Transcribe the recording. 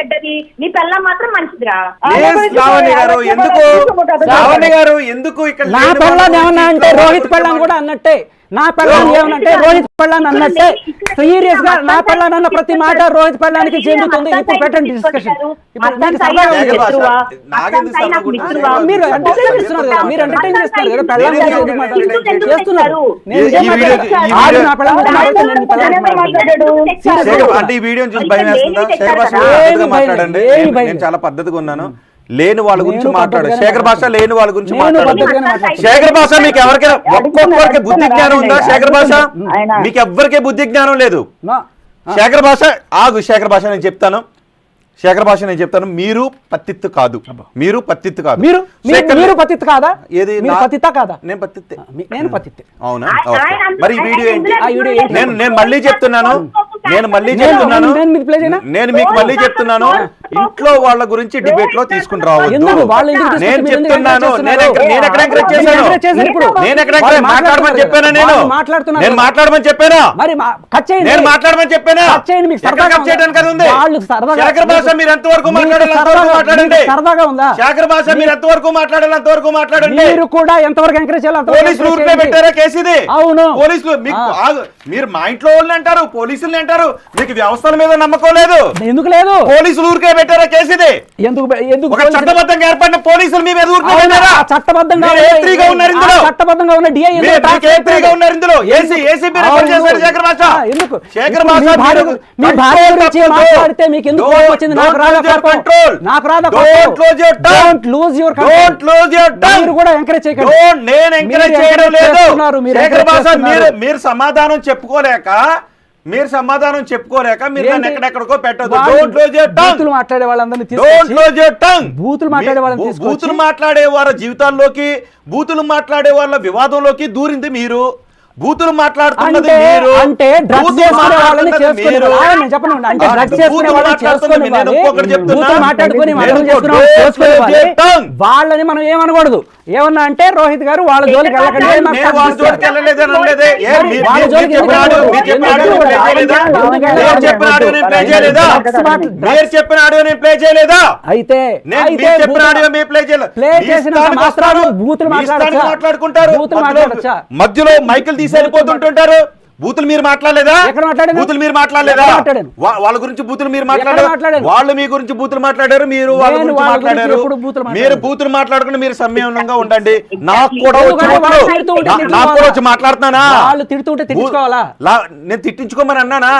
చెడ్డది, నీ పిల్లం మాత్రం మంచిదిరా. లావణ్య గారు ఎందుకు ఇక్కడ నా పిల్లని ఏమన్నా అంటే రోహిత్ పిల్లని కూడా అన్నట్టే, నా పిల్లని ఏమనంటే రోహిత్ పిల్లని అన్నట్టే. సీరియస్ గా నా పిల్లని అన్న ప్రతి మాట రోహిత్ పిల్లానికి చెందుతుంది. ఇప్పుడు పెట్టండి డిస్కషన్. మీరు ఎంటర్టైన్ చేస్తున్నారు కదా, మీరు ఎంటర్టైన్ చేస్తున్నారు కదా, పిల్లని చేస్తున్నారు. అంటే ఈ వీడియోని చూసి భయం వేస్తుందా? మాట్లాడండి, నేను చాలా పద్ధతిగా ఉన్నాను. లేని వాళ్ళ గురించి మాట్లాడు. శేఖర్ భాష లేని వాళ్ళ గురించి మాట్లాడు. శేఖర్ భాష మీకు ఎవరికైనా ఒక్కొక్కరికి బుద్ధి జ్ఞానం ఉందా? శేఖర్ భాష మీకు ఎవ్వరికే బుద్ధి జ్ఞానం లేదు. శేఖర్ భాష ఆగు. శేఖర్ భాష నేను చెప్తాను. శేఖర్ భాష నేను చెప్తాను. మీరు పత్తిత్తు కాదు, మీరు పత్తిత్తు కాదు. మీరు పత్తిత్తు కాదా? ఏది పత్తిత్తా కాదా? నేను పత్తిత్తే. నేను పత్తిత్తే. అవునా? మరి ఈ వీడియో ఏంటి? నేను మళ్ళీ చెప్తున్నాను, నేను మీకు మళ్ళీ చెప్తున్నాను. ఇంట్లో వాళ్ళ గురించి డిబేట్ లో తీసుకుని రావద్దు. నేను చెప్తున్నాను. నేను ఎక్కడ ఎంకరేజ్ చేశాను? నేను ఎక్కడ మాట్లాడమని చెప్పానా? నేను మాట్లాడమని చెప్పానా? నేను మాట్లాడమని చెప్పానా? చేయడానికి కదా ఉంది. శేఖర్ భాష మీరు ఎంతవరకు మాట్లాడాలి అంతవరకు మాట్లాడండి. సరదాగా ఉందా? శేఖర్ భాష మీరు ఎంతవరకు మాట్లాడాలి అంతవరకు మాట్లాడండి. మీరు కూడా ఎంతవరకు ఎంకరేజ్ చేయాలి? పోలీసులు ఊరికే పెట్టారా కేసు ఇది? అవును. పోలీసులు మీరు మా ఇంట్లో వాళ్ళని అంటారు, పోలీసులు అంటారు. మీకు వ్యవస్థల మీద నమ్మకం లేదు. ఎందుకు లేదు? పోలీసులు ఊరికే పెట్టారా కేసు ఇది? ఎందుకు ఒక చట్టబద్ధంగా ఏర్పడిన పోలీసులు మీ మీద ఊరికే పెట్టారా? చట్టబద్ధంగా ఉన్నారు ఇందులో. చట్టబద్ధంగా ఉన్న డిఐ ఉన్నారు ఇందులో. ఏసీబీ శేఖర్ భాష. ఎందుకు? శేఖర్ భాష మీ భార్య గురించి మాట్లాడితే మీకు ఎందుకు కోపం వచ్చింది? నాకు రాదా కంట్రోల్? నాకు రాదా? Don't lose your control. మీరు కూడా ఎంకరేజ్ చేయకండి. నేను ఎంకరేజ్ చేయడం లేదు. శేఖర్ భాష మీరు సమాధానం చెప్పుకోలేక మీరు నన్ను ఎక్కడెక్కడికో పెట్టదు. బూతులు మాట్లాడే వాళ్ళందరినీ బూతులు మాట్లాడే వాళ్ళ జీవితాల్లోకి, బూతులు మాట్లాడే వాళ్ళ వివాదంలోకి దూరింది మీరు. బూతులు మాట్లాడుతున్నది మీరు. అంటే డ్రగ్స్ చేసుకునే వాళ్ళని చేసుకునేవారు. నేను చెప్పను, అంటే డ్రగ్స్ చేసుకునే వాళ్ళని చేసుకునేవారు. మాట్లాడుకుని వాళ్ళని మనం ఏమనకూడదు. ఏమన్నా అంటే రోహిత్ గారు వాళ్ళ జోలికి వెళ్ళకండి. అయితే ప్లే చేసిన మాత్రాలు బూతులు మాట్లాడుకుంటారు. మధ్యలో మైకులు తీసి వెళ్ళిపోతుంటుంటారు. బూతులు మీరు మాట్లాడలేదా? బూతులు మీరు మాట్లాడలేదా? వాళ్ళ గురించి బూతులు మీరు మాట్లాడారు. వాళ్ళు మీ గురించి బూతులు మాట్లాడారు. మీరు వాళ్ళ గురించి మాట్లాడారు. మీరు బూతులు మాట్లాడుకుంటే మీరు సంయమనంగా ఉండండి. నాకు కూడా వచ్చి మాట్లాడుతున్నానా? వాళ్ళు తిడుతుంటే తిట్టుకోవాలా? నేను తిట్టించుకోమని అన్నానా?